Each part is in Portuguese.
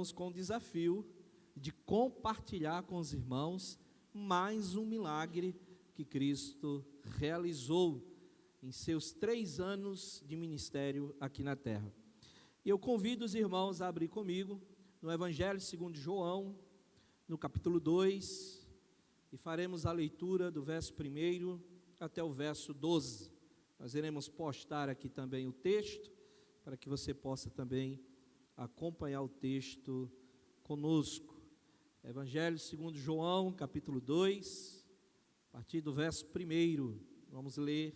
estamos com o desafio de compartilhar com os irmãos mais um milagre que Cristo realizou em seus 3 anos de ministério aqui na terra. E eu convido os irmãos a abrir comigo no Evangelho segundo João, no capítulo 2, e faremos a leitura do verso 1 até o verso 12. Nós iremos postar aqui também o texto, para que você possa também acompanhar o texto conosco. Evangelho segundo João, capítulo 2, a partir do verso 1, vamos ler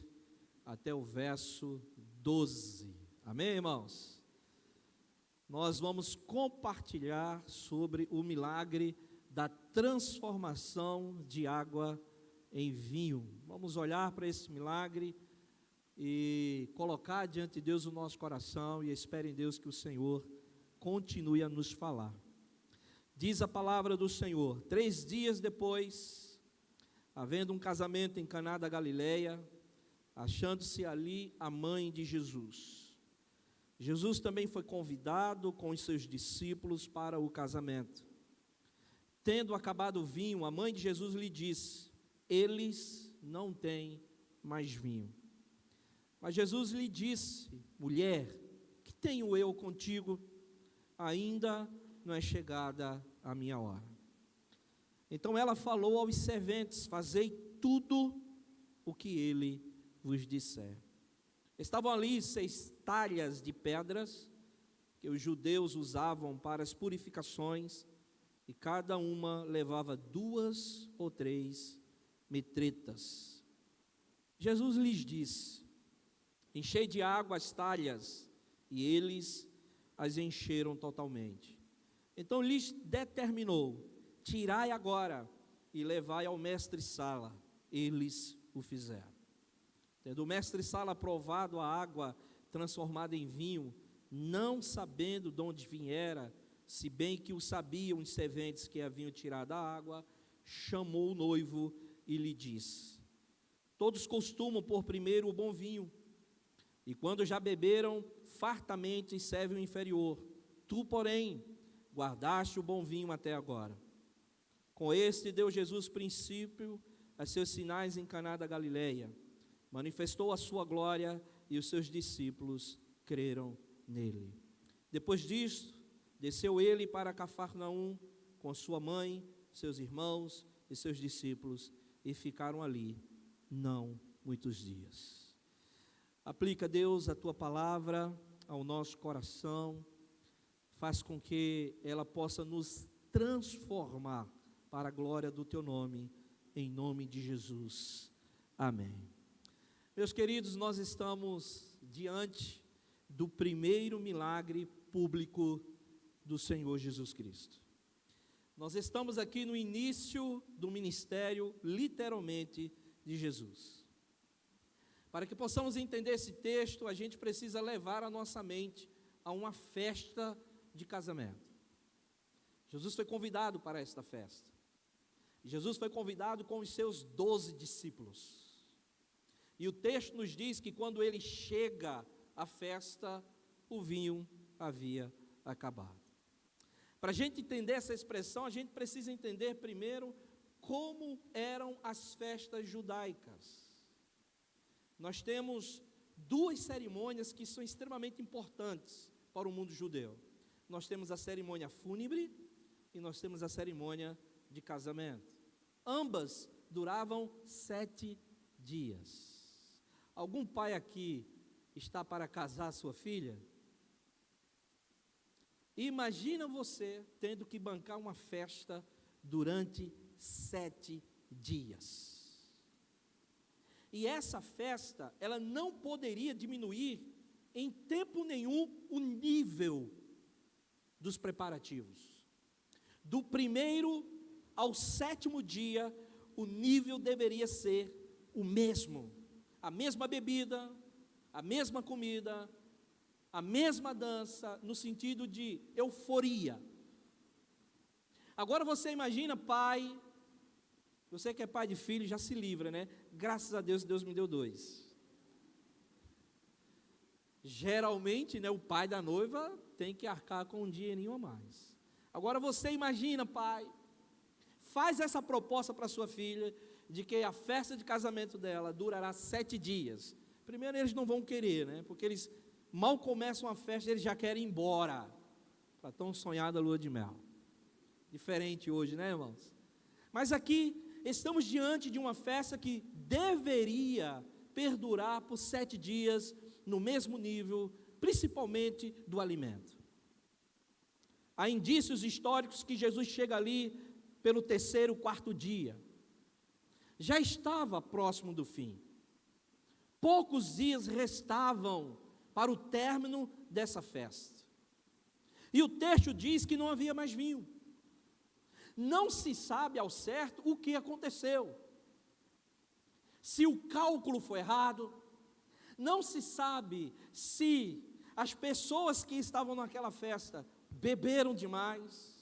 até o verso 12. Amém, irmãos? Nós vamos compartilhar sobre o milagre da transformação de água em vinho. Vamos olhar para esse milagre e colocar diante de Deus o nosso coração, e espere em Deus que o Senhor continue a nos falar. Diz a palavra do Senhor: 3 dias depois, havendo um casamento em Caná da Galileia, achando-se ali a mãe de Jesus. Jesus também foi convidado com os seus discípulos para o casamento. Tendo acabado o vinho, a mãe de Jesus lhe disse: eles não têm mais vinho. Mas Jesus lhe disse: mulher, que tenho eu contigo? Ainda não é chegada a minha hora. Então ela falou aos serventes: fazei tudo o que ele vos disser. Estavam ali 6 talhas de pedras que os judeus usavam para as purificações, e cada uma levava 2 ou 3 metretas. Jesus lhes disse: enchei de água as talhas, e eles as encheram totalmente. Então lhes determinou: tirai agora e levai ao mestre-sala. Eles o fizeram. Tendo o mestre-sala provado a água transformada em vinho, não sabendo de onde viera, se bem que o sabiam os serventes que haviam tirado a água, chamou o noivo e lhe disse: todos costumam pôr primeiro o bom vinho, e quando já beberam fartamente servem o inferior. Tu, porém, guardaste o bom vinho até agora. Com este deu Jesus princípio a seus sinais em Caná da Galileia. Manifestou a sua glória, e os seus discípulos creram nele. Depois disto, desceu ele para Cafarnaum com sua mãe, seus irmãos e seus discípulos, e ficaram ali não muitos dias. Aplica, Deus, a tua palavra ao nosso coração, faz com que ela possa nos transformar para a glória do teu nome, em nome de Jesus. Amém. Meus queridos, nós estamos diante do primeiro milagre público do Senhor Jesus Cristo. Nós estamos aqui no início do ministério, literalmente, de Jesus. Para que possamos entender esse texto, a gente precisa levar a nossa mente a uma festa de casamento. Jesus foi convidado para esta festa. Jesus foi convidado com os seus 12 discípulos. E o texto nos diz que quando ele chega à festa, o vinho havia acabado. Para a gente entender essa expressão, a gente precisa entender primeiro como eram as festas judaicas. Nós temos 2 cerimônias que são extremamente importantes para o mundo judeu. Nós temos a cerimônia fúnebre e nós temos a cerimônia de casamento. Ambas duravam 7 dias. Algum pai aqui está para casar sua filha? Imagina você tendo que bancar uma festa durante 7 dias. E essa festa, ela não poderia diminuir em tempo nenhum o nível dos preparativos. Do 1º ao 7º dia, o nível deveria ser o mesmo. A mesma bebida, a mesma comida, a mesma dança, no sentido de euforia. Agora você imagina, pai, você que é pai de filho, já se livra, né? Graças a Deus, Deus me deu 2. Geralmente, né, o pai da noiva tem que arcar com um dinheirinho a mais. Agora você imagina, pai, faz essa proposta para sua filha, de que a festa de casamento dela durará 7 dias. Primeiro eles não vão querer, né? Porque eles mal começam a festa, eles já querem ir embora, para a tão sonhada lua de mel. Diferente hoje, né, irmãos? Mas aqui estamos diante de uma festa que deveria perdurar por 7 dias, no mesmo nível, principalmente do alimento. Há indícios históricos que Jesus chega ali pelo 3º, 4º dia. Já estava próximo do fim. Poucos dias restavam para o término dessa festa. E o texto diz que não havia mais vinho. Não se sabe ao certo o que aconteceu. Se o cálculo foi errado, não se sabe se as pessoas que estavam naquela festa beberam demais,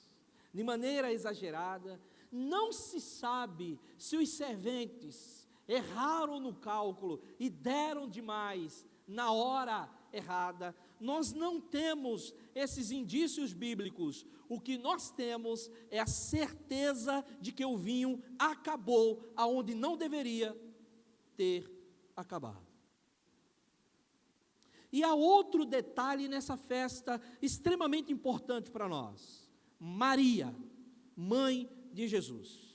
de maneira exagerada. Não se sabe se os serventes erraram no cálculo e deram demais na hora errada. Nós não temos esses indícios bíblicos. O que nós temos é a certeza de que o vinho acabou aonde não deveria ter acabado. E há outro detalhe nessa festa extremamente importante para nós. Maria, mãe de Jesus.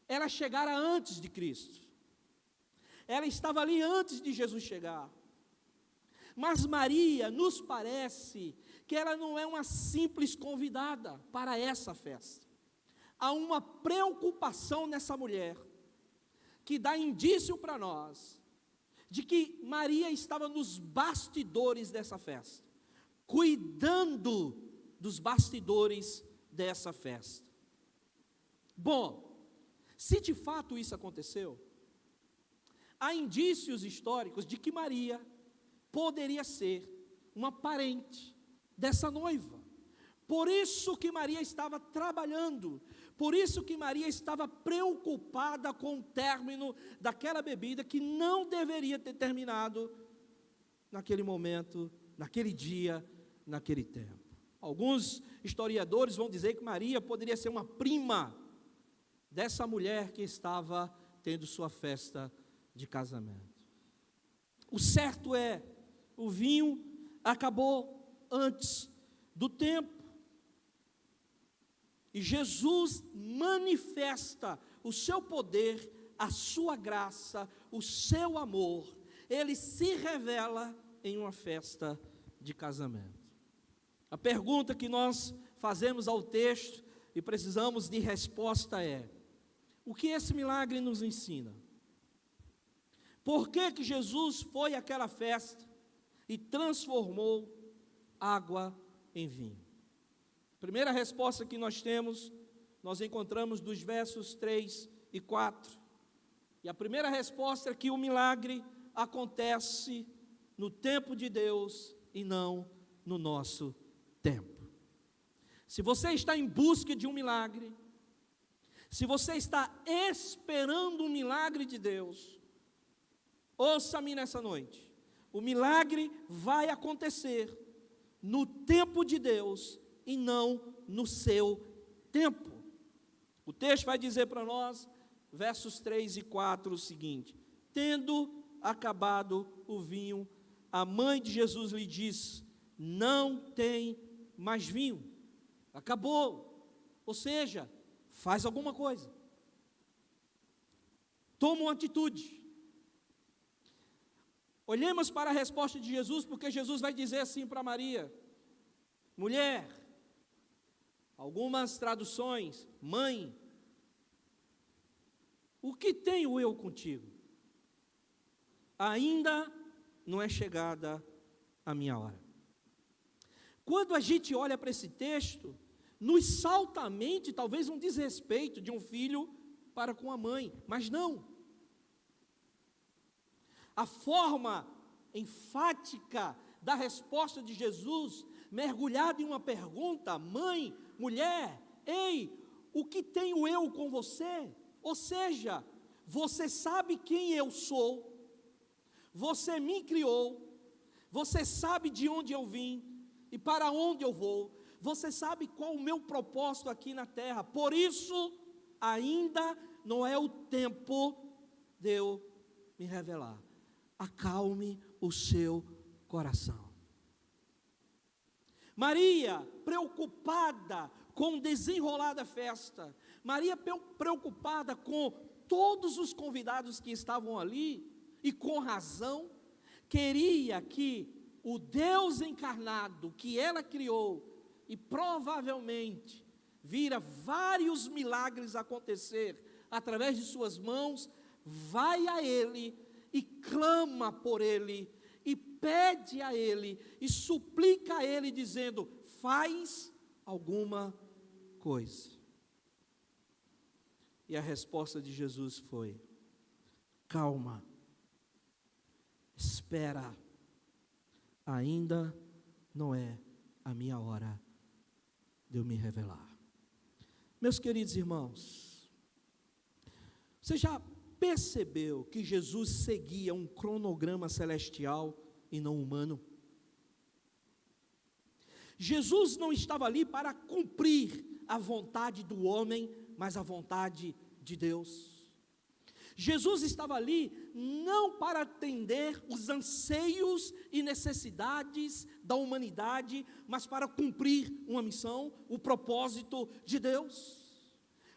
Ela chegara antes de Cristo. Ela estava ali antes de Jesus chegar. Mas Maria, nos parece que ela não é uma simples convidada para essa festa. Há uma preocupação nessa mulher, que dá indício para nós, de que Maria estava nos bastidores dessa festa, cuidando dos bastidores dessa festa. Bom, se de fato isso aconteceu, há indícios históricos de que Maria poderia ser uma parente dessa noiva. Por isso que Maria estava trabalhando, por isso que Maria estava preocupada com o término daquela bebida que não deveria ter terminado naquele momento, naquele dia, naquele tempo. Alguns historiadores vão dizer que Maria poderia ser uma prima dessa mulher que estava tendo sua festa de casamento. O certo é, o vinho acabou antes do tempo. E Jesus manifesta o seu poder, a sua graça, o seu amor. Ele se revela em uma festa de casamento. A pergunta que nós fazemos ao texto e precisamos de resposta é: o que esse milagre nos ensina? Por que Jesus foi àquela festa e transformou água em vinho? Primeira resposta que nós temos, nós encontramos dos versos 3 e 4. E a primeira resposta é que o milagre acontece no tempo de Deus e não no nosso tempo. Se você está em busca de um milagre, se você está esperando um milagre de Deus, ouça-me nessa noite, o milagre vai acontecer no tempo de Deus e não no seu tempo. O texto vai dizer para nós, versos 3 e 4, o seguinte: tendo acabado o vinho, a mãe de Jesus lhe disse: não tem mais vinho, acabou. Ou seja, faz alguma coisa, toma uma atitude. Olhemos para a resposta de Jesus, porque Jesus vai dizer assim para Maria: mulher, algumas traduções, mãe, o que tenho eu contigo? Ainda não é chegada a minha hora. Quando a gente olha para esse texto, nos salta à mente talvez um desrespeito de um filho para com a mãe, mas não. A forma enfática da resposta de Jesus, mergulhada em uma pergunta: mãe, mulher, ei, o que tenho eu com você? Ou seja, você sabe quem eu sou, você me criou, você sabe de onde eu vim e para onde eu vou, você sabe qual o meu propósito aqui na terra, por isso ainda não é o tempo de eu me revelar. Acalme o seu coração. Maria, preocupada com o desenrolar da festa, Maria preocupada com todos os convidados que estavam ali, e com razão, queria que o Deus encarnado que ela criou, e provavelmente vira vários milagres acontecer através de suas mãos, vai a ele e clama por ele, e pede a ele, e suplica a ele, dizendo: faz alguma coisa. E a resposta de Jesus foi: calma, espera, ainda não é a minha hora de eu me revelar. Meus queridos irmãos, você já percebeu que Jesus seguia um cronograma celestial e não humano? Jesus não estava ali para cumprir a vontade do homem, mas a vontade de Deus. Jesus estava ali não para atender os anseios e necessidades da humanidade, mas para cumprir uma missão, o propósito de Deus.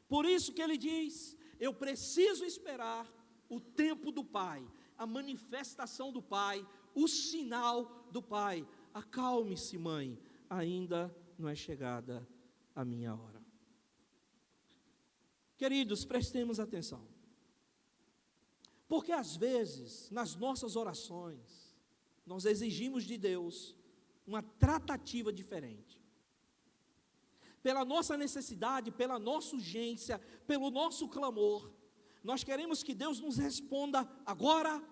Por isso que ele diz: eu preciso esperar o tempo do Pai, a manifestação do Pai, o sinal do Pai. Acalme-se, mãe, ainda não é chegada a minha hora. Queridos, prestemos atenção. Porque às vezes, nas nossas orações, nós exigimos de Deus uma tratativa diferente. Pela nossa necessidade, pela nossa urgência, pelo nosso clamor, nós queremos que Deus nos responda agora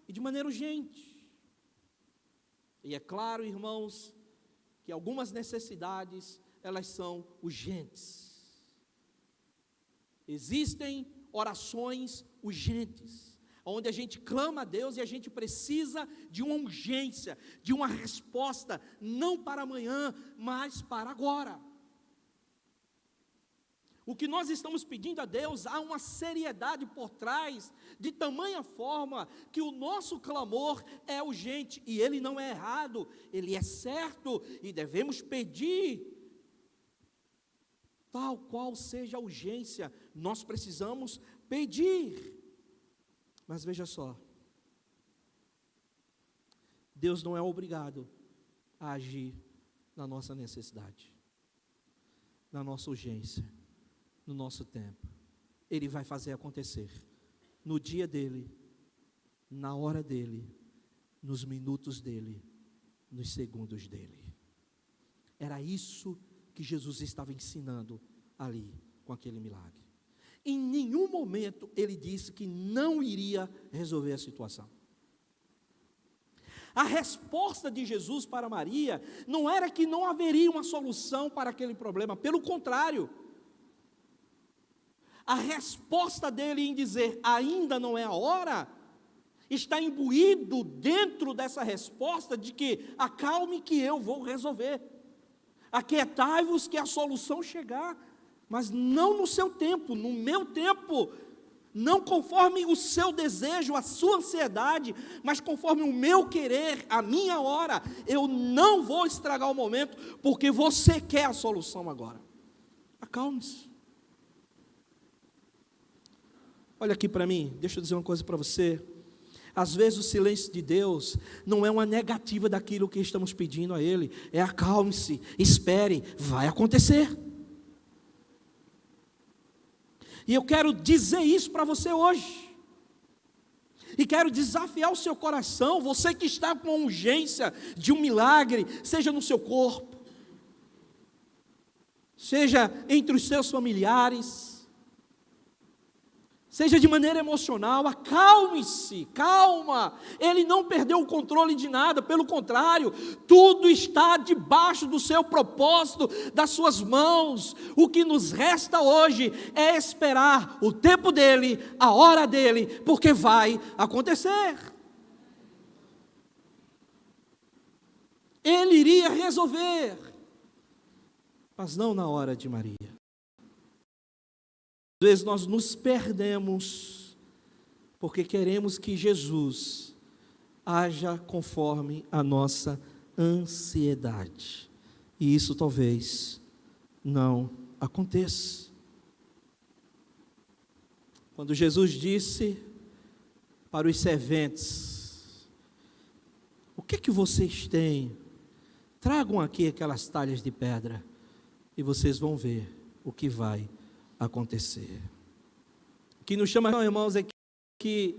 e de maneira urgente. E é claro, irmãos, que algumas necessidades, elas são urgentes. Existem orações urgentes, onde a gente clama a Deus e a gente precisa de uma urgência, de uma resposta, não para amanhã, mas para agora. O que nós estamos pedindo a Deus, há uma seriedade por trás, de tamanha forma, que o nosso clamor é urgente, e ele não é errado, ele é certo, e devemos pedir, tal qual seja a urgência, nós precisamos pedir. Mas veja só, Deus não é obrigado a agir na nossa necessidade, na nossa urgência, no nosso tempo. Ele vai fazer acontecer, no dia dele, na hora dele, nos minutos dele, nos segundos dele. Era isso que Jesus estava ensinando ali, com aquele milagre. Em nenhum momento ele disse que não iria resolver a situação. A resposta de Jesus para Maria não era que não haveria uma solução para aquele problema, pelo contrário. A resposta dele em dizer ainda não é a hora, está imbuído dentro dessa resposta de que acalme que eu vou resolver. Aquietai-vos que a solução chegar. Mas não no seu tempo, no meu tempo, não conforme o seu desejo, a sua ansiedade, mas conforme o meu querer, a minha hora. Eu não vou estragar o momento, porque você quer a solução agora. Acalme-se. Olha aqui para mim, deixa eu dizer uma coisa para você. Às vezes o silêncio de Deus não é uma negativa daquilo que estamos pedindo a Ele, é acalme-se, espere, vai acontecer. E eu quero dizer isso para você hoje, e quero desafiar o seu coração, você que está com urgência de um milagre, seja no seu corpo, seja entre os seus familiares, seja de maneira emocional, acalme-se, calma, ele não perdeu o controle de nada, pelo contrário, tudo está debaixo do seu propósito, das suas mãos. O que nos resta hoje é esperar o tempo dele, a hora dele, porque vai acontecer. Ele iria resolver. mas não na hora de Maria. Às vezes nós nos perdemos porque queremos que Jesus haja conforme a nossa ansiedade. E isso talvez não aconteça. Quando Jesus disse para os serventes: o que vocês têm? Tragam aqui aquelas talhas de pedra e vocês vão ver o que vai acontecer. O que nos chama, irmãos, é que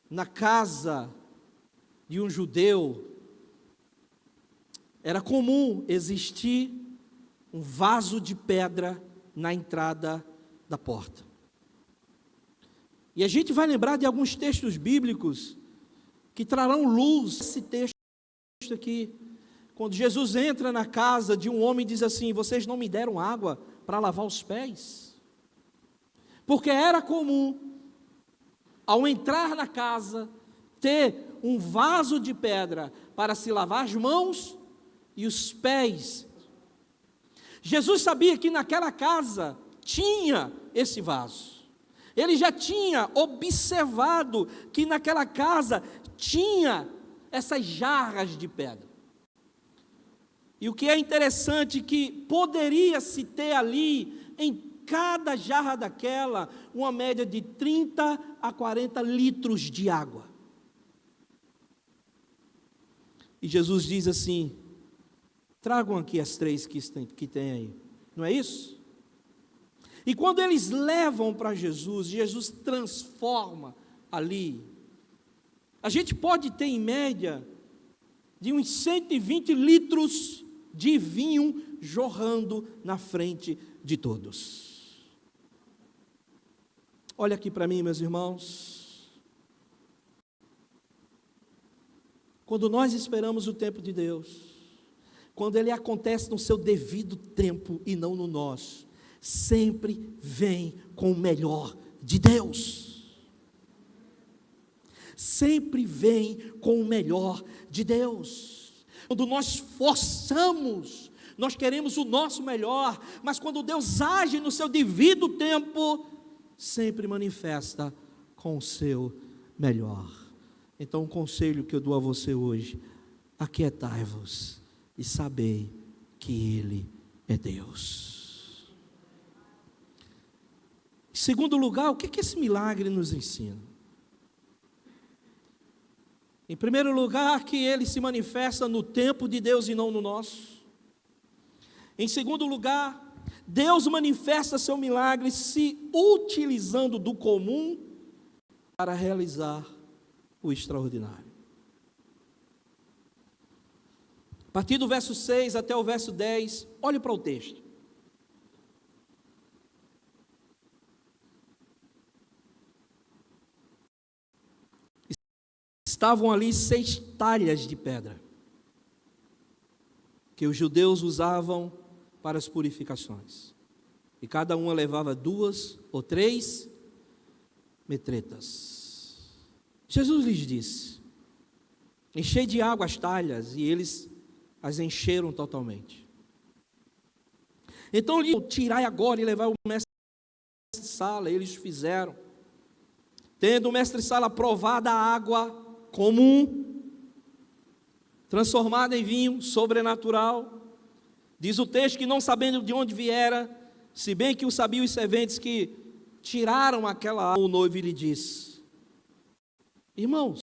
na casa de um judeu era comum existir um vaso de pedra na entrada da porta. E a gente vai lembrar de alguns textos bíblicos que trarão luz. Esse texto aqui, quando Jesus entra na casa de um homem e diz assim: vocês não me deram água para lavar os pés? Porque era comum, ao entrar na casa, ter um vaso de pedra para se lavar as mãos e os pés. Jesus sabia que naquela casa tinha esse vaso. Ele já tinha observado que naquela casa tinha essas jarras de pedra. E o que é interessante, que poderia-se ter ali, em cada jarra daquela, uma média de 30 a 40 litros de água. E Jesus diz assim: tragam aqui as 3 que tem aí. Não é isso? E quando eles levam para Jesus, Jesus transforma ali. A gente pode ter em média de uns 120 litros de vinho jorrando na frente de todos. Olha aqui para mim, meus irmãos. Quando nós esperamos o tempo de Deus, quando ele acontece no seu devido tempo e não no nosso, sempre vem com o melhor de Deus. Sempre vem com o melhor de Deus. Quando nós forçamos, nós queremos o nosso melhor, mas quando Deus age no seu devido tempo, sempre manifesta com o seu melhor. Então, um conselho que eu dou a você hoje: aquietai-vos e sabei que Ele é Deus. Em segundo lugar, o que esse milagre nos ensina? Em primeiro lugar, que ele se manifesta no tempo de Deus e não no nosso. Em segundo lugar, Deus manifesta seu milagre se utilizando do comum para realizar o extraordinário. A partir do verso 6 até o verso 10, olhe para o texto. Estavam ali 6 talhas de pedra, que os judeus usavam para as purificações. E cada uma levava 2 ou 3 metretas. Jesus lhes disse: enchei de água as talhas, e eles as encheram totalmente. Então lhe tirai agora e levai o mestre-sala. Eles fizeram. Tendo o mestre-sala provado a água comum, transformada em vinho sobrenatural, diz o texto que, não sabendo de onde viera, se bem que o sabiam os serventes que tiraram aquela água, o noivo lhe disse: irmãos,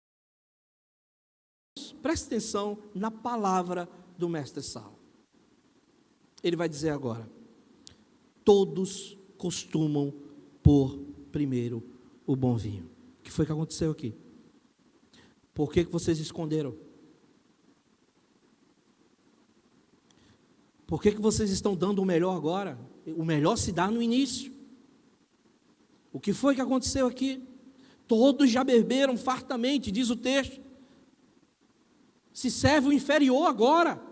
preste atenção na palavra do mestre-sala. Ele vai dizer agora: todos costumam pôr primeiro o bom vinho. O que foi que aconteceu aqui? Por que vocês esconderam? Por que vocês estão dando o melhor agora? O melhor se dá no início. O que foi que aconteceu aqui? Todos já beberam fartamente, diz o texto. Se serve o inferior agora.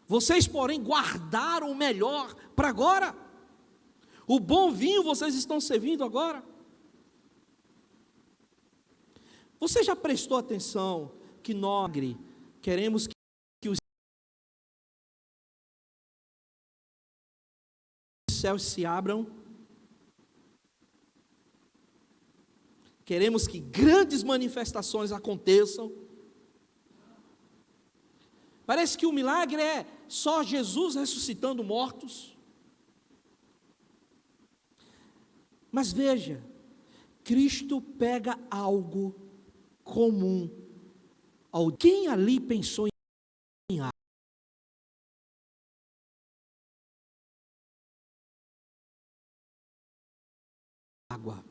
Vocês, porém, guardaram o melhor para agora. O bom vinho vocês estão servindo agora. Você já prestou atenção que nós queremos que céus se abram. Queremos que grandes manifestações aconteçam. Parece que o milagre é só Jesus ressuscitando mortos. Mas veja, Cristo pega algo comum. Alguém ali pensou em água.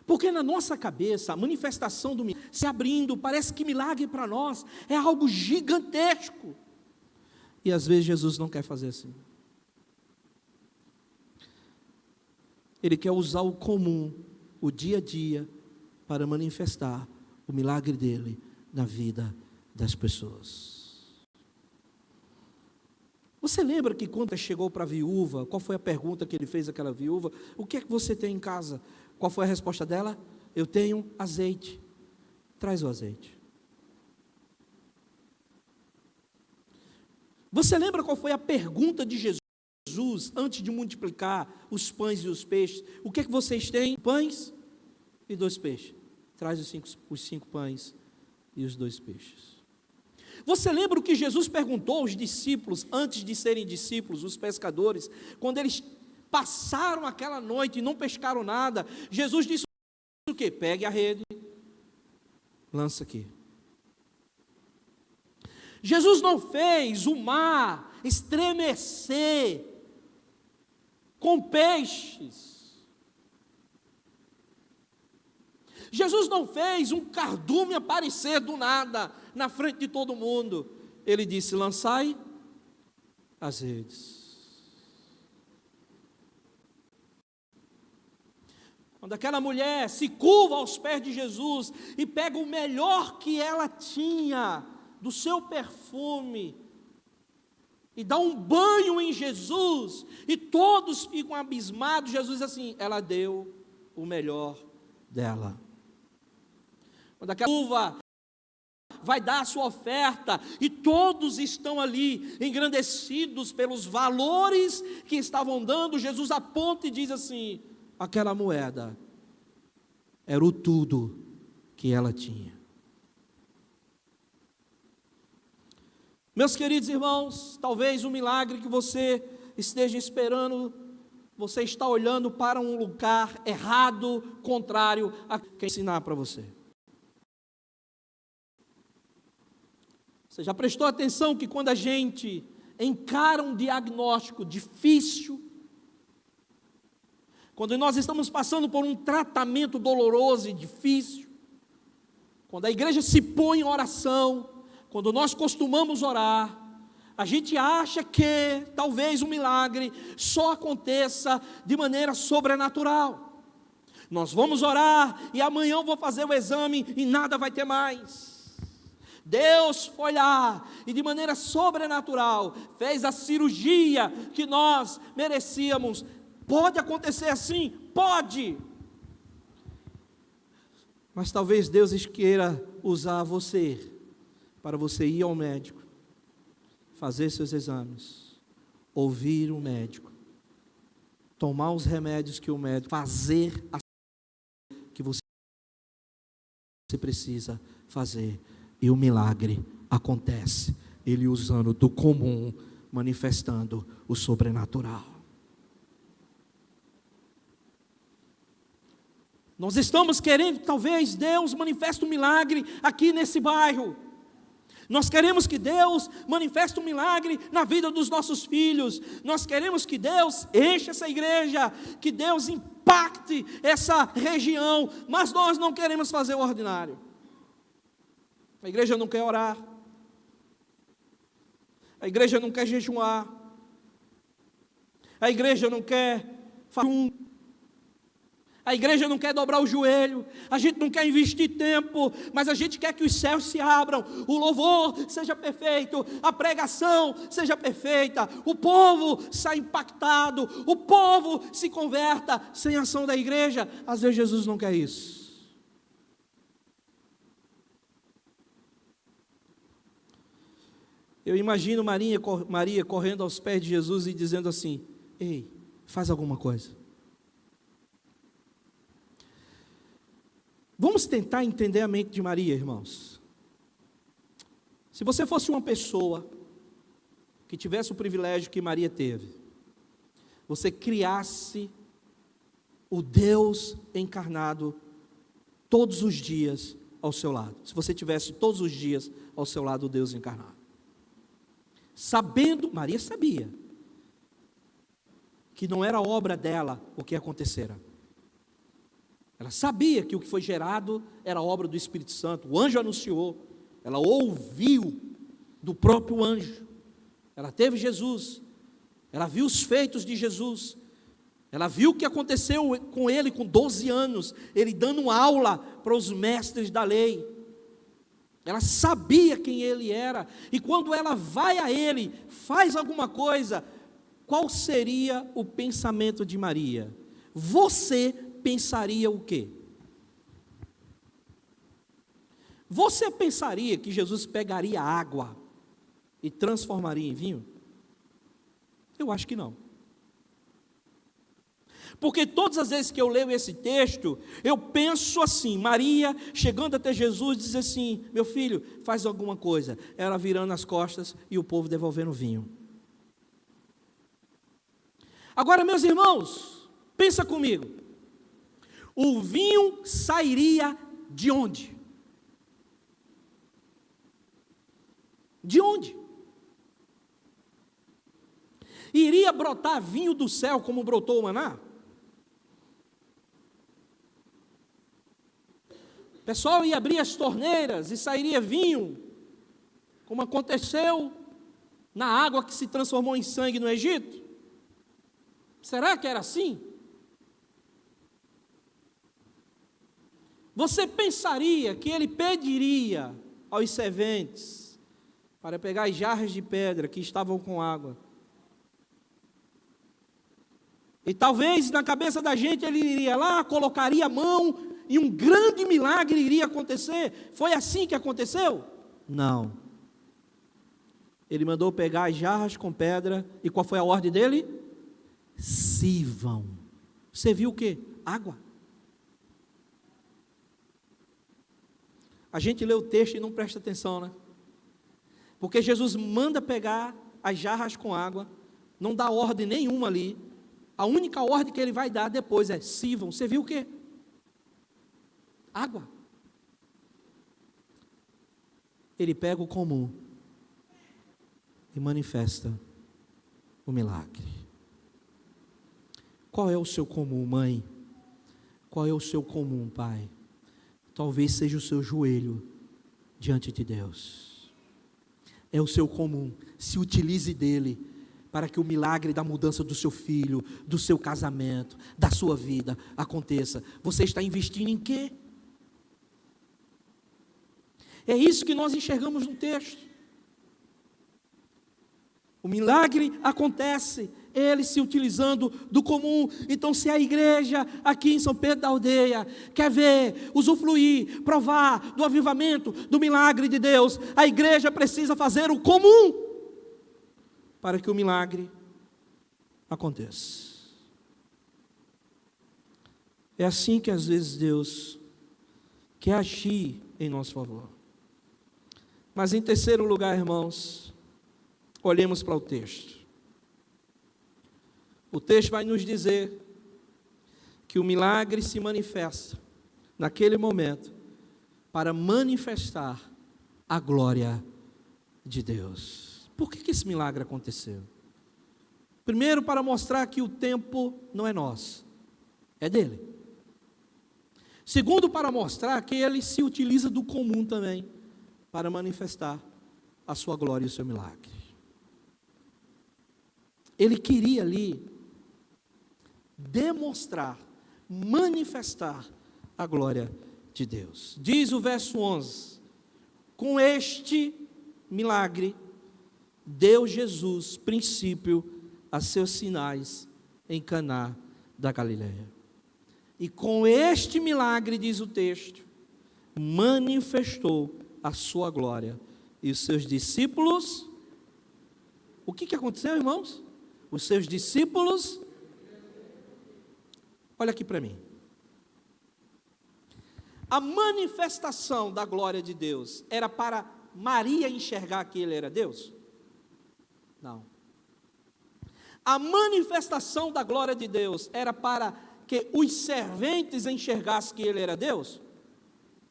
Porque na nossa cabeça, a manifestação do milagre se abrindo, parece que milagre para nós é algo gigantesco. E às vezes Jesus não quer fazer assim. Ele quer usar o comum, o dia a dia, para manifestar o milagre dele na vida das pessoas. Você lembra que quando ele chegou para a viúva, qual foi a pergunta que ele fez àquela viúva? O que é que você tem em casa? Qual foi a resposta dela? Eu tenho azeite. Traz o azeite. Você lembra qual foi a pergunta de Jesus antes de multiplicar os pães e os peixes? O que é que vocês têm? Pães e 2 peixes. Traz os 5 pães e os 2 peixes. Você lembra o que Jesus perguntou aos discípulos, antes de serem discípulos, os pescadores, quando eles passaram aquela noite e não pescaram nada? Jesus disse o quê? Pegue a rede, lança aqui. Jesus não fez o mar estremecer com peixes. Jesus não fez um cardume aparecer do nada na frente de todo mundo. Ele disse: lançai as redes. Quando aquela mulher se curva aos pés de Jesus e pega o melhor que ela tinha do seu perfume e dá um banho em Jesus, e todos ficam abismados, Jesus diz assim: ela deu o melhor dela. Quando aquela viúva vai dar a sua oferta, e todos estão ali engrandecidos pelos valores que estavam dando, Jesus aponta e diz assim: aquela moeda era o tudo que ela tinha. Meus queridos irmãos, talvez o milagre que você esteja esperando, você está olhando para um lugar errado, contrário a quem ensinar para você. Você já prestou atenção que quando a gente encara um diagnóstico difícil, quando nós estamos passando por um tratamento doloroso e difícil, quando a igreja se põe em oração, quando nós costumamos orar, a gente acha que talvez o milagre só aconteça de maneira sobrenatural. Nós vamos orar e amanhã eu vou fazer o exame e nada vai ter mais. Deus foi lá e de maneira sobrenatural fez a cirurgia que nós merecíamos. Pode acontecer assim? Pode. Mas talvez Deus queira usar você, para você ir ao médico, fazer seus exames, ouvir o médico, tomar os remédios que o médico, fazer a que você precisa fazer, e o milagre acontece, Ele usando do comum, manifestando o sobrenatural. Nós estamos querendo, talvez Deus manifeste um milagre aqui nesse bairro. Nós queremos que Deus manifeste um milagre na vida dos nossos filhos. Nós queremos que Deus encha essa igreja, que Deus impacte essa região, mas nós não queremos fazer o ordinário. A igreja não quer orar. A igreja não quer jejuar. A igreja não quer fazer A igreja não quer dobrar o joelho, a gente não quer investir tempo, mas a gente quer que os céus se abram, o louvor seja perfeito, a pregação seja perfeita, o povo saia impactado, o povo se converta sem ação da igreja. Às vezes Jesus não quer isso. Eu imagino Maria correndo aos pés de Jesus e dizendo assim: ei, faz alguma coisa. Vamos tentar entender a mente de Maria, irmãos. Se você fosse uma pessoa que tivesse o privilégio que Maria teve, você criasse o Deus encarnado todos os dias ao seu lado. Se você tivesse todos os dias ao seu lado o Deus encarnado. Sabendo, Maria sabia, que não era obra dela o que acontecera. Ela sabia que o que foi gerado era obra do Espírito Santo. O anjo anunciou, ela ouviu do próprio anjo. Ela teve Jesus, ela viu os feitos de Jesus, ela viu o que aconteceu com ele com 12 anos, ele dando aula para os mestres da lei. Ela sabia quem ele era, e quando ela vai a ele, faz alguma coisa, qual seria o pensamento de Maria? Você pensaria o quê? Você pensaria que Jesus pegaria água e transformaria em vinho? Eu acho que não. Porque todas as vezes que eu leio esse texto, eu penso assim, Maria chegando até Jesus, diz assim: meu filho, faz alguma coisa. Ela virando as costas e o povo devolvendo o vinho. Agora, meus irmãos, pensa comigo. O vinho sairia de onde? De onde? Iria brotar vinho do céu como brotou o maná? O pessoal ia abrir as torneiras e sairia vinho, como aconteceu na água que se transformou em sangue no Egito? Será que era assim? Você pensaria que ele pediria aos serventes para pegar as jarras de pedra que estavam com água? E talvez na cabeça da gente ele iria lá, colocaria a mão e um grande milagre iria acontecer. Foi assim que aconteceu? Não. Ele mandou pegar as jarras com pedra e qual foi a ordem dele? Sirvam. Você viu o quê? Água. A gente lê o texto e não presta atenção, né? Porque Jesus manda pegar as jarras com água, não dá ordem nenhuma ali. A única ordem que ele vai dar depois é: sirvam. Você viu o quê? Água. Ele pega o comum e manifesta o milagre. Qual é o seu comum, mãe? Qual é o seu comum, pai? Talvez seja o seu joelho diante de Deus. É o seu comum. Se utilize dele para que o milagre da mudança do seu filho, do seu casamento, da sua vida aconteça. Você está investindo em quê? É isso que nós enxergamos no texto. O milagre acontece, ele se utilizando do comum. Então, se a igreja aqui em São Pedro da Aldeia quer ver, usufruir, provar do avivamento, do milagre de Deus, a igreja precisa fazer o comum para que o milagre aconteça. É assim que às vezes Deus quer agir em nosso favor. Mas em terceiro lugar, irmãos, olhemos para o texto. O texto vai nos dizer que o milagre se manifesta naquele momento para manifestar a glória de Deus. Por que esse milagre aconteceu? Primeiro, para mostrar que o tempo não é nosso, é dele. Segundo, para mostrar que ele se utiliza do comum também para manifestar a sua glória e o seu milagre. Ele queria ali demonstrar, manifestar a glória de Deus. Diz o verso 11: com este milagre deu Jesus princípio a seus sinais em Caná da Galileia. E com este milagre, diz o texto, manifestou a sua glória, e os seus discípulos O que aconteceu, irmãos? Os seus discípulos, olha aqui para mim. A manifestação da glória de Deus era para Maria enxergar que ele era Deus? Não. A manifestação da glória de Deus era para que os serventes enxergassem que ele era Deus?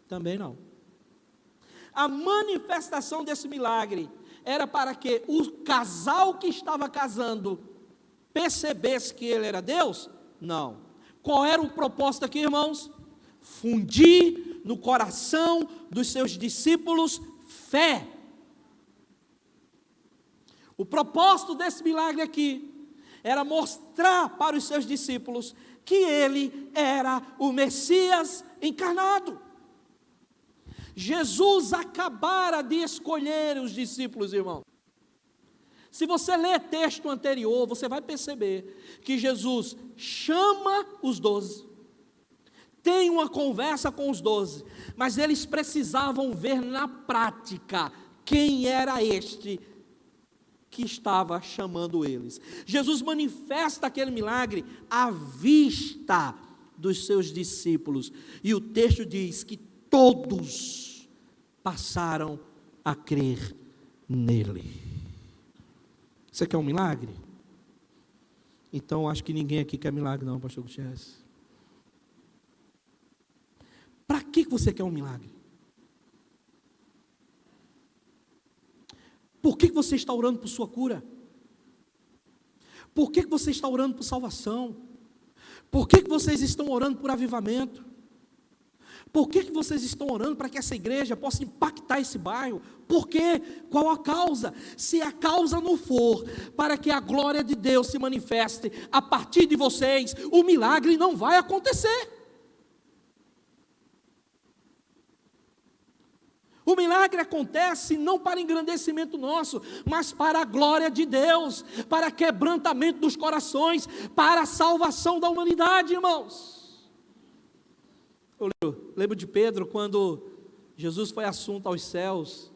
Também não. A manifestação desse milagre era para que o casal que estava casando percebesse que ele era Deus? Não. Qual era o propósito aqui, irmãos? Fundir no coração dos seus discípulos fé. O propósito desse milagre aqui era mostrar para os seus discípulos que ele era o Messias encarnado. Jesus acabara de escolher os discípulos, irmão. Se você ler texto anterior, você vai perceber que Jesus chama os 12, tem uma conversa com os 12, mas eles precisavam ver na prática quem era este que estava chamando eles. Jesus manifesta aquele milagre à vista dos seus discípulos, e o texto diz que todos passaram a crer nele. Você quer um milagre? Então acho que ninguém aqui quer milagre não, pastor Gutierrez. Para que você quer um milagre? Por que você está orando por sua cura? Por que você está orando por salvação? Por que vocês estão orando por avivamento? Por que vocês estão orando para que essa igreja possa impactar esse bairro? Por quê? Qual a causa? Se a causa não for para que a glória de Deus se manifeste a partir de vocês, o milagre não vai acontecer. O milagre acontece não para engrandecimento nosso, mas para a glória de Deus, para quebrantamento dos corações, para a salvação da humanidade, irmãos. Eu lembro de Pedro, quando Jesus foi assunto aos céus,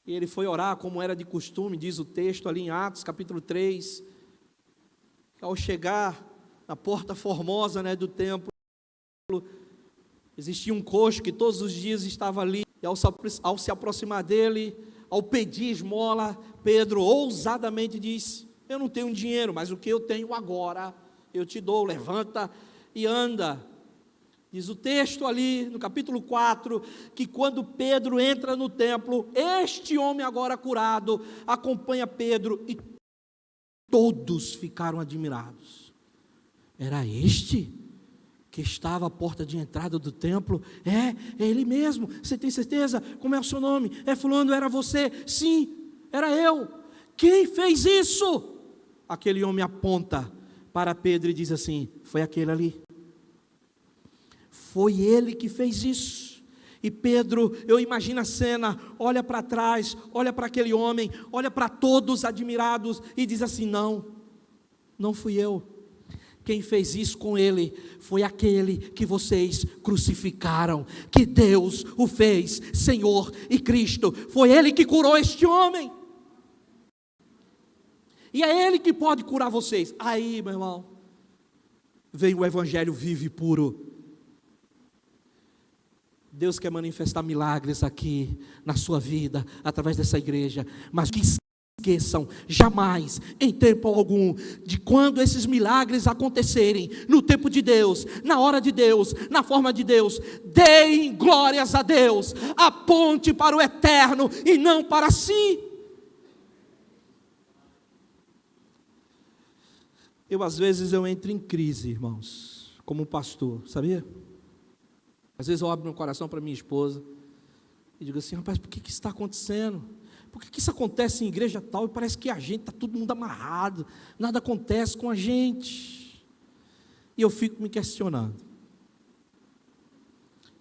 e ele foi orar como era de costume, diz o texto ali em Atos capítulo 3, ao chegar na porta formosa, do templo, existia um coxo que todos os dias estava ali, e ao se aproximar dele, ao pedir esmola, Pedro ousadamente disse: eu não tenho dinheiro, mas o que eu tenho agora, eu te dou, levanta e anda. Diz o texto ali, no capítulo 4, que quando Pedro entra no templo, este homem agora curado, acompanha Pedro, e todos ficaram admirados. Era este que estava à porta de entrada do templo? É ele mesmo. Você tem certeza? Como é o seu nome? É fulano, era você? Sim, era eu. Quem fez isso? Aquele homem aponta para Pedro e diz assim: foi aquele ali. Foi ele que fez isso. E Pedro, eu imagino a cena, olha para trás, olha para aquele homem, olha para todos admirados e diz assim: não fui eu. Quem fez isso com ele foi aquele que vocês crucificaram, que Deus o fez Senhor e Cristo. Foi ele que curou este homem. E é ele que pode curar vocês. Aí, meu irmão, vem o evangelho vivo e puro. Deus quer manifestar milagres aqui na sua vida, através dessa igreja, mas que esqueçam jamais, em tempo algum, de quando esses milagres acontecerem, no tempo de Deus, na hora de Deus, na forma de Deus, deem glórias a Deus, aponte para o eterno e não para si. Às vezes eu entro em crise, irmãos, como pastor, sabia? Às vezes eu abro meu coração para minha esposa e digo assim: rapaz, por que isso está acontecendo? Por que isso acontece em igreja tal e parece que a gente está todo mundo amarrado, nada acontece com a gente? E eu fico me questionando.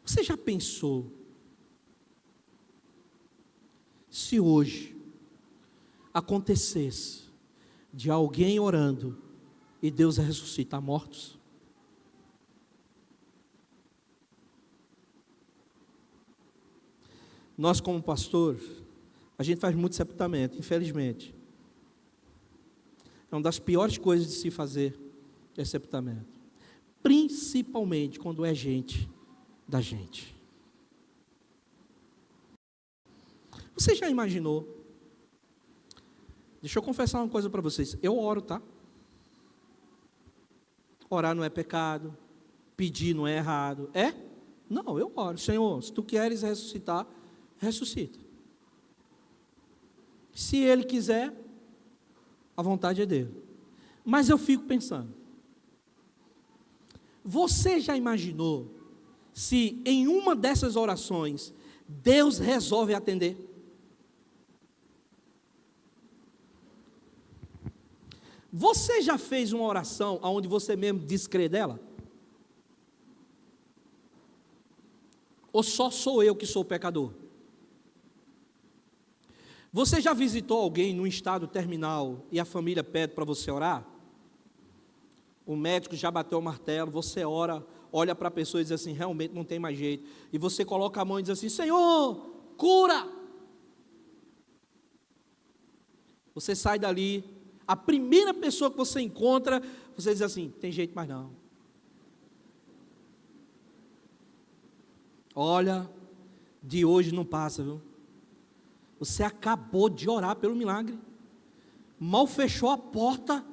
Você já pensou se hoje acontecesse de alguém orando e Deus ressuscitar mortos? Nós, como pastor, a gente faz muito sepultamento, infelizmente. É uma das piores coisas de se fazer esse sepultamento. Principalmente quando é gente da gente. Você já imaginou? Deixa eu confessar uma coisa para vocês. Eu oro, tá? Orar não é pecado. Pedir não é errado. É? Não, eu oro. Senhor, se tu queres ressuscitar, ressuscita. Se Ele quiser, a vontade é dele. Mas eu fico pensando. Você já imaginou se em uma dessas orações Deus resolve atender? Você já fez uma oração onde você mesmo descrê dela? Ou só sou eu que sou pecador? Você já visitou alguém num estado terminal e a família pede para você orar? O médico já bateu o martelo, você ora, olha para a pessoa e diz assim, realmente não tem mais jeito. E você coloca a mão e diz assim, Senhor, cura! Você sai dali, a primeira pessoa que você encontra, você diz assim, tem jeito mais não. Olha, de hoje não passa, viu? Você acabou de orar pelo milagre. Mal fechou a porta,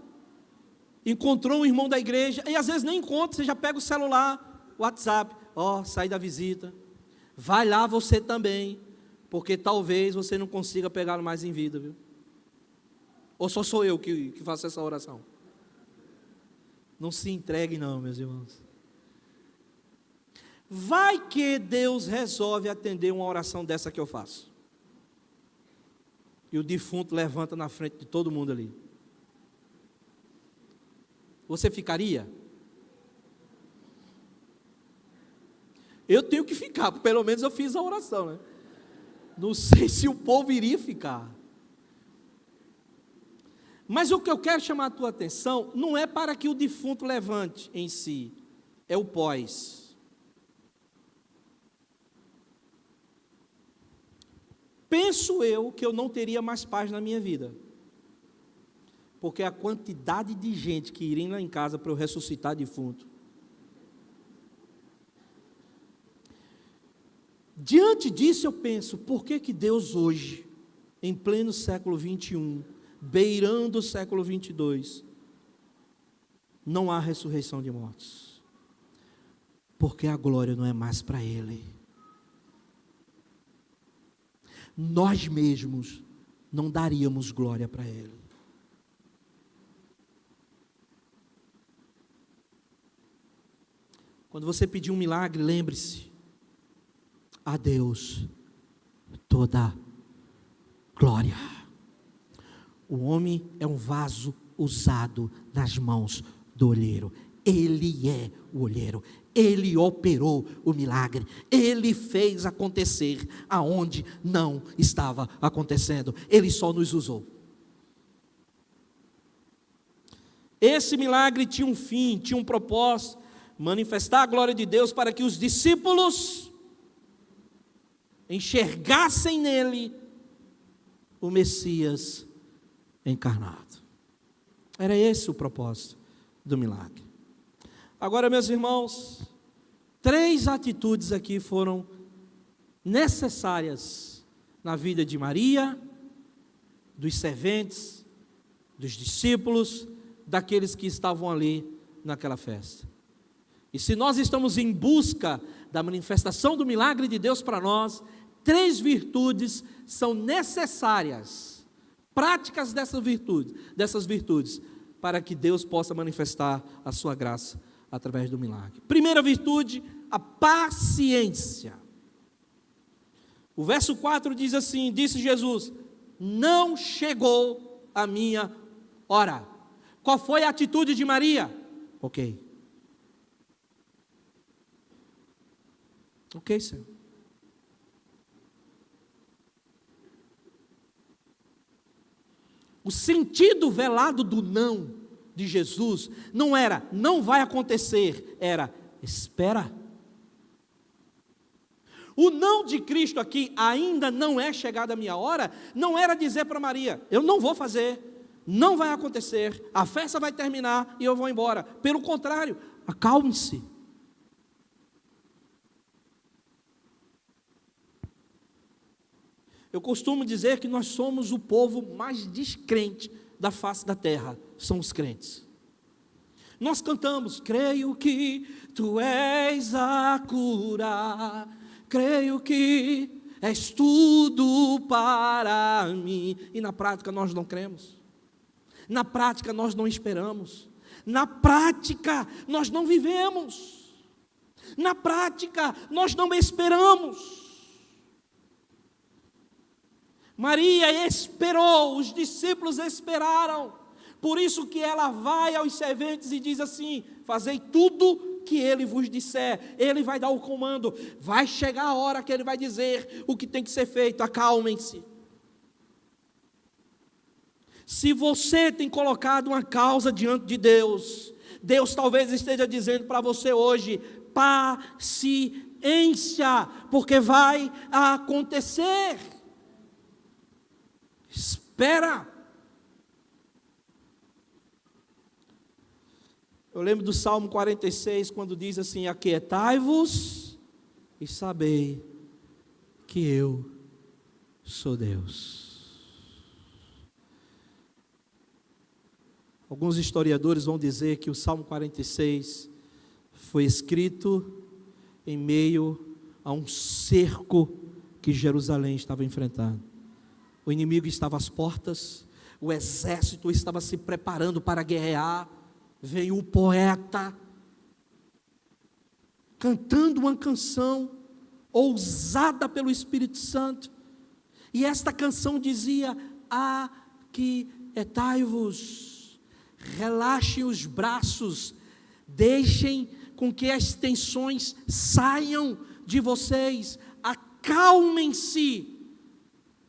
encontrou um irmão da igreja, e às vezes nem encontra, você já pega o celular, WhatsApp, sai da visita. Vai lá você também, porque talvez você não consiga pegá-lo mais em vida, viu? Ou só sou eu que faço essa oração? Não se entregue não, meus irmãos. Vai que Deus resolve atender uma oração dessa que eu faço. E o defunto levanta na frente de todo mundo ali. Você ficaria? Eu tenho que ficar, pelo menos eu fiz a oração, né? Não sei se o povo iria ficar. Mas o que eu quero chamar a tua atenção não é para que o defunto levante em si, é o pós. Penso eu que eu não teria mais paz na minha vida, porque a quantidade de gente que iria lá em casa para eu ressuscitar defunto. Diante disso eu penso, por que Deus hoje, em pleno século 21, beirando o século 22, não há ressurreição de mortos? Porque a glória não é mais para Ele. Nós mesmos não daríamos glória para Ele. Quando você pedir um milagre, lembre-se, a Deus toda glória. O homem é um vaso usado nas mãos do olheiro. Ele é o olheiro. Ele operou o milagre. Ele fez acontecer aonde não estava acontecendo. Ele só nos usou. Esse milagre tinha um fim, tinha um propósito: manifestar a glória de Deus para que os discípulos enxergassem nele o Messias encarnado. Era esse o propósito do milagre. Agora, meus irmãos, 3 atitudes aqui foram necessárias na vida de Maria, dos serventes, dos discípulos, daqueles que estavam ali naquela festa. E se nós estamos em busca da manifestação do milagre de Deus para nós, 3 virtudes são necessárias, práticas dessas virtudes, para que Deus possa manifestar a sua graça através do milagre. Primeira virtude, a paciência. O verso 4 diz assim: disse Jesus, não chegou a minha hora. Qual foi a atitude de Maria? Ok, Senhor. O sentido velado do não de Jesus não era, não vai acontecer, era, espera. O não de Cristo aqui, ainda não é chegada a minha hora, não era dizer para Maria, eu não vou fazer, não vai acontecer, a festa vai terminar e eu vou embora. Pelo contrário, acalme-se. Eu costumo dizer que nós somos o povo mais descrente da face da terra, são os crentes. Nós cantamos, creio que tu és a cura, creio que és tudo para mim. E na prática nós não cremos, na prática nós não esperamos, na prática nós não vivemos, na prática nós não esperamos. Maria esperou, os discípulos esperaram, por isso que ela vai aos serventes e diz assim: fazei tudo que ele vos disser, ele vai dar o comando, vai chegar a hora que ele vai dizer o que tem que ser feito, acalmem-se. Se você tem colocado uma causa diante de Deus, Deus talvez esteja dizendo para você hoje: paciência, porque vai acontecer. Espera. Eu lembro do Salmo 46, quando diz assim: aquietai-vos e sabei que eu sou Deus. Alguns historiadores vão dizer que o Salmo 46 foi escrito em meio a um cerco que Jerusalém estava enfrentando. O inimigo estava às portas, o exército estava se preparando para guerrear. Veio o poeta cantando uma canção ousada pelo Espírito Santo, e esta canção dizia: aquietai-vos, relaxem os braços, deixem com que as tensões saiam de vocês, acalmem-se,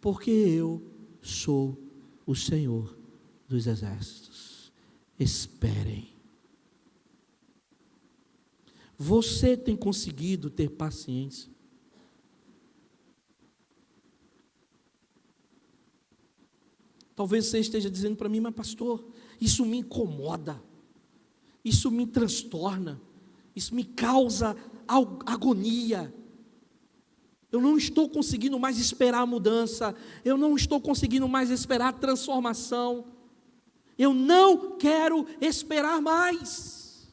porque eu sou o Senhor dos exércitos. Esperem. Você tem conseguido ter paciência? Talvez você esteja dizendo para mim: mas pastor, isso me incomoda, isso me transtorna, isso me causa agonia. Eu não estou conseguindo mais esperar a mudança, eu não estou conseguindo mais esperar a transformação, eu não quero esperar mais.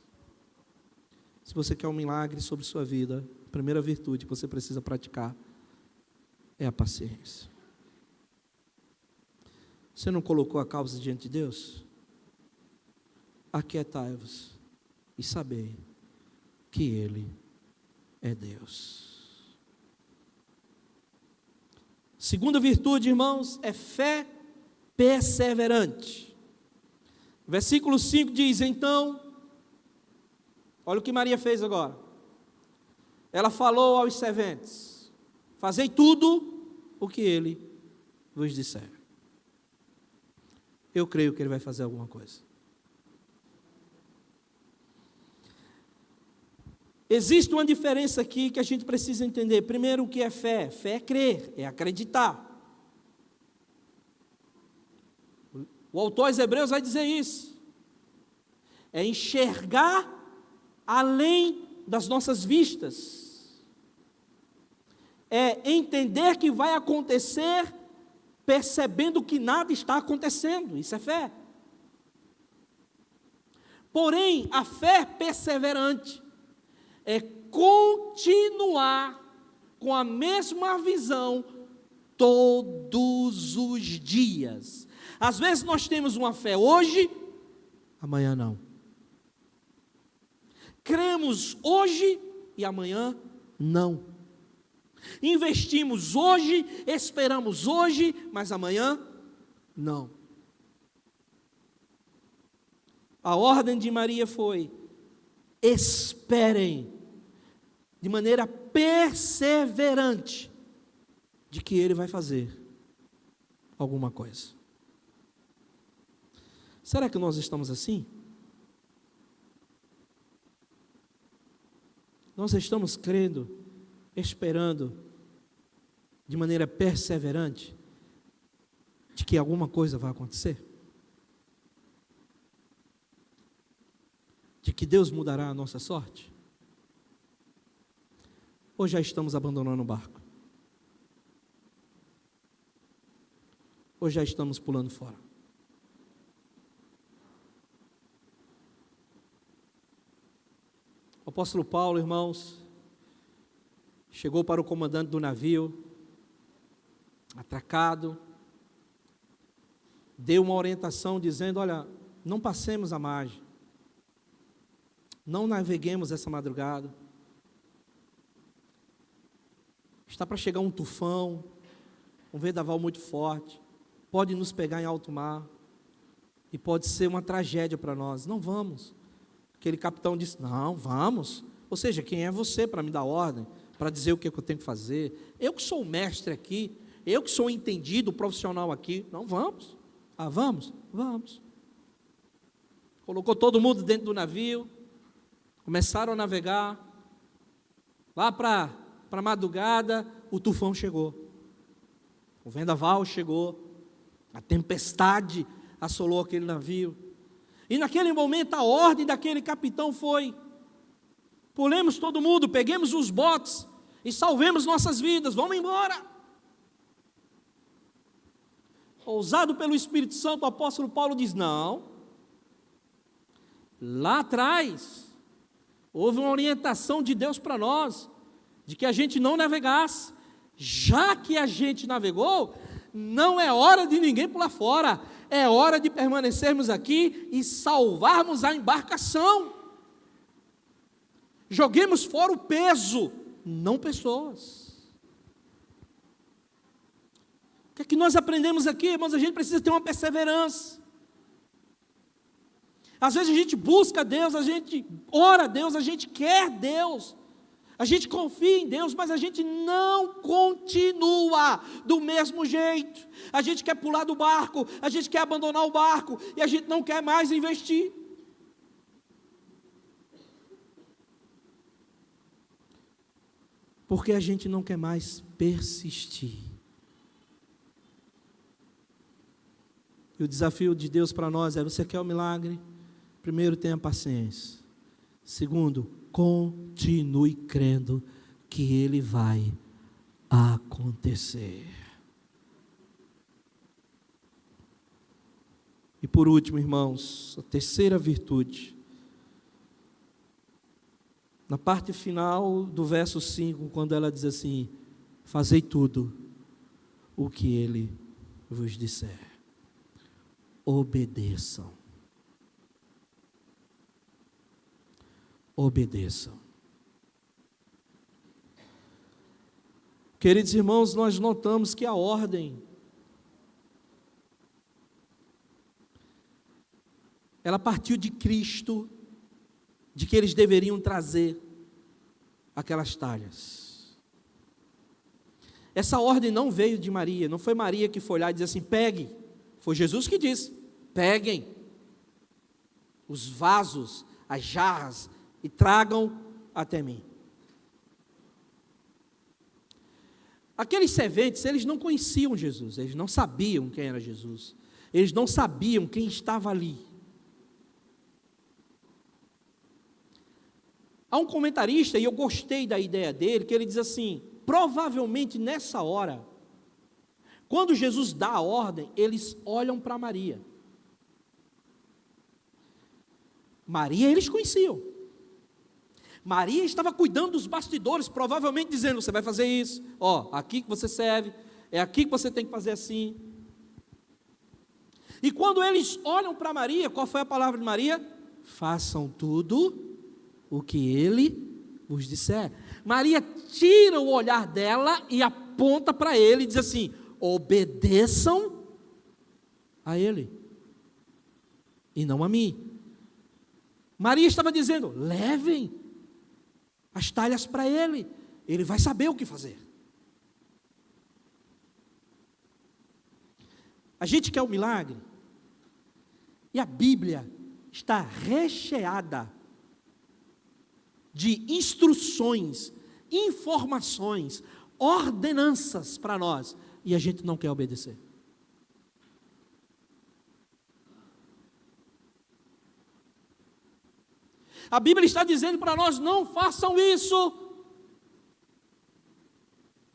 Se você quer um milagre sobre sua vida, a primeira virtude que você precisa praticar é a paciência. Você não colocou a causa diante de Deus? Aquietai-vos e sabei que Ele é Deus. Segunda virtude, irmãos, é fé perseverante. Versículo 5 diz: então, olha o que Maria fez agora. Ela falou aos serventes: fazei tudo o que ele vos disser. Eu creio que ele vai fazer alguma coisa. Existe uma diferença aqui que a gente precisa entender. Primeiro, o que é fé? Fé é crer, é acreditar. O autor aos Hebreus vai dizer isso. É enxergar além das nossas vistas. É entender que vai acontecer, percebendo que nada está acontecendo. Isso é fé. Porém, a fé perseverante é continuar com a mesma visão todos os dias. Às vezes nós temos uma fé hoje, amanhã não. Cremos hoje e amanhã não. Investimos hoje, esperamos hoje, mas amanhã não. A ordem de Maria foi: esperem de maneira perseverante de que Ele vai fazer alguma coisa. Será que nós estamos assim? Nós estamos crendo, esperando de maneira perseverante de que alguma coisa vai acontecer? de que Deus mudará a nossa sorte? Ou já estamos abandonando o barco? Ou já estamos pulando fora? O apóstolo Paulo, irmãos, chegou para o comandante do navio, atracado, deu uma orientação dizendo: olha, não passemos a margem, não naveguemos essa madrugada, está para chegar um tufão, um vendaval muito forte, pode nos pegar em alto mar, e pode ser uma tragédia para nós, não vamos. Aquele capitão disse: não, vamos. Ou seja, quem é você para me dar ordem, para dizer o que eu tenho que fazer? Eu que sou o mestre aqui, eu que sou o entendido, o profissional aqui. Não, vamos. Ah, vamos? Vamos. Colocou todo mundo dentro do navio, começaram a navegar. Lá para a madrugada, o tufão chegou, o vendaval chegou, a tempestade assolou aquele navio. E naquele momento a ordem daquele capitão foi: pulemos todo mundo, peguemos os botes e salvemos nossas vidas, vamos embora. Ousado pelo Espírito Santo, o apóstolo Paulo diz: não. Lá atrás houve uma orientação de Deus para nós, de que a gente não navegasse. Já que a gente navegou, não é hora de ninguém pular fora, é hora de permanecermos aqui e salvarmos a embarcação. Joguemos fora o peso, não pessoas. O que é que nós aprendemos aqui, irmãos? A gente precisa ter uma perseverança. Às vezes a gente busca Deus, a gente ora a Deus, a gente quer Deus, a gente confia em Deus, mas a gente não continua do mesmo jeito. A gente quer pular do barco, a gente quer abandonar o barco, e a gente não quer mais investir. Porque a gente não quer mais persistir. E o desafio de Deus para nós é: você quer o milagre? Primeiro, tenha paciência. Segundo, continue crendo que ele vai acontecer. E por último, irmãos, a terceira virtude. Na parte final do verso 5, quando ela diz assim: fazei tudo o que ele vos disser. Obedeçam. Obedeçam. Queridos irmãos, nós notamos que a ordem, ela partiu de Cristo, de que eles deveriam trazer aquelas talhas. Essa ordem não veio de Maria, não foi Maria que foi lá e disse assim: pegue. Foi Jesus que disse: peguem os vasos, as jarras, e tragam até mim. Aqueles serventes, eles não conheciam Jesus, eles não sabiam quem era Jesus, eles não sabiam quem estava ali. Há um comentarista, e eu gostei da ideia dele, que ele diz assim: provavelmente nessa hora, quando Jesus dá a ordem, eles olham para Maria. Maria eles conheciam. Maria estava cuidando dos bastidores, provavelmente dizendo: você vai fazer isso, ó, aqui que você serve, é aqui que você tem que fazer assim. E quando eles olham para Maria, qual foi a palavra de Maria? Façam tudo o que ele vos disser. Maria tira o olhar dela e aponta para ele e diz assim: obedeçam a ele e não a mim. Maria estava dizendo: levem as talhas para ele, ele vai saber o que fazer. A gente quer o milagre, e a Bíblia está recheada de instruções, informações, ordenanças para nós, e a gente não quer obedecer. A Bíblia está dizendo para nós: não façam isso.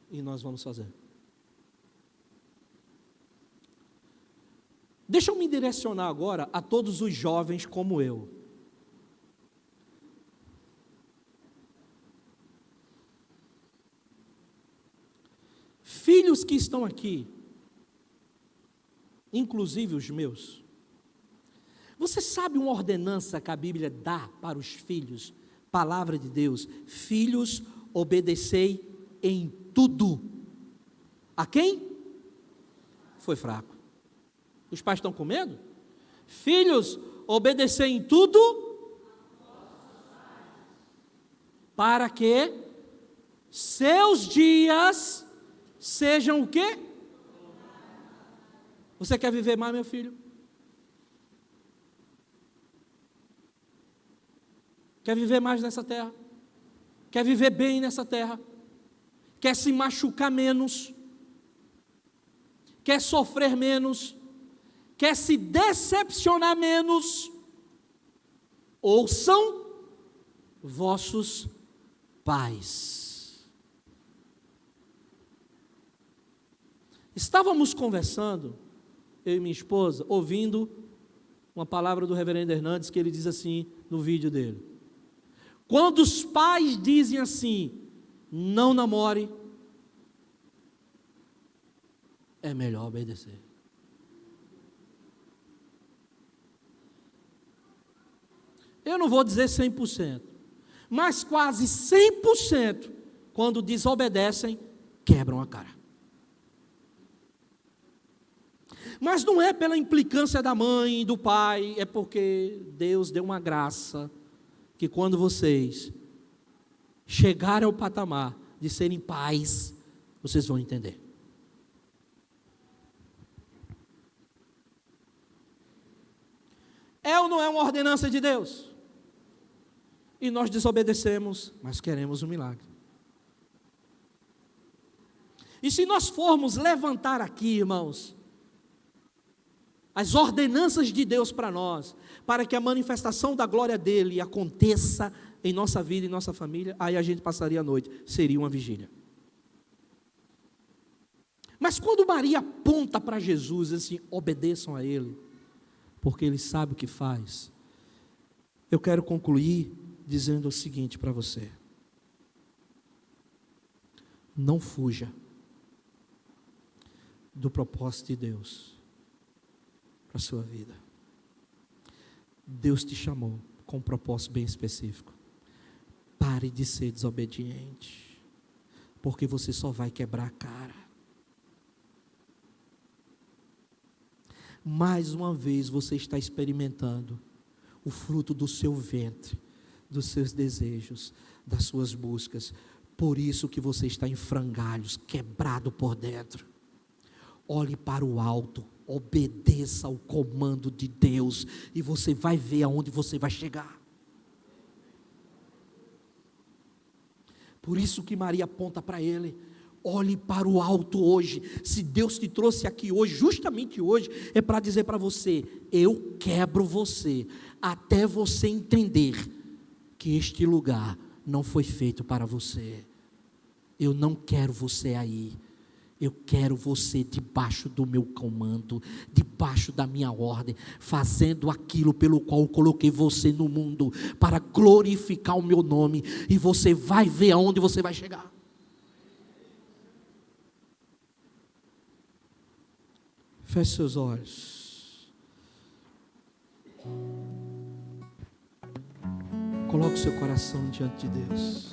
E nós vamos fazer. Deixa eu me direcionar agora a todos os jovens como eu. Filhos que estão aqui, inclusive os meus, você sabe uma ordenança que a Bíblia dá para os filhos? Palavra de Deus: filhos, obedecei em tudo. A quem? Foi fraco. Os pais estão com medo? Filhos, obedecei em tudo, para que seus dias sejam o quê? Você quer viver mais, meu filho? Quer viver mais nessa terra? Quer viver bem nessa terra? Quer se machucar menos? Quer sofrer menos? Quer se decepcionar menos? Ouçam vossos pais. Estávamos conversando, eu e minha esposa, ouvindo uma palavra do reverendo Hernandes, que ele diz assim no vídeo dele: quando os pais dizem assim, não namore, é melhor obedecer. Eu não vou dizer 100%, mas quase 100%, quando desobedecem, quebram a cara. Mas não é pela implicância da mãe e do pai, é porque Deus deu uma graça, que quando vocês chegarem ao patamar de serem pais, vocês vão entender. É ou não é uma ordenança de Deus? E nós desobedecemos, mas queremos um milagre. E se nós formos levantar aqui, irmãos, as ordenanças de Deus para nós, para que a manifestação da glória dele aconteça em nossa vida e nossa família, aí a gente passaria a noite, seria uma vigília. Mas quando Maria aponta para Jesus, assim, obedeçam a ele, porque ele sabe o que faz, eu quero concluir dizendo o seguinte para você: não fuja do propósito de Deus para a sua vida. Deus te chamou com um propósito bem específico. Pare de ser desobediente, porque você só vai quebrar a cara. Mais uma vez você está experimentando o fruto do seu ventre, dos seus desejos, das suas buscas. Por isso que você está em frangalhos, quebrado por dentro. Olhe para o alto, obedeça ao comando de Deus, e você vai ver aonde você vai chegar. Por isso que Maria aponta para ele: olhe para o alto hoje. Se Deus te trouxe aqui hoje, justamente hoje, é para dizer para você: eu quebro você, até você entender que este lugar não foi feito para você. Eu não quero você aí. Eu quero você debaixo do meu comando, debaixo da minha ordem, fazendo aquilo pelo qual eu coloquei você no mundo, para glorificar o meu nome, e você vai ver aonde você vai chegar. Feche seus olhos. Coloque seu coração diante de Deus.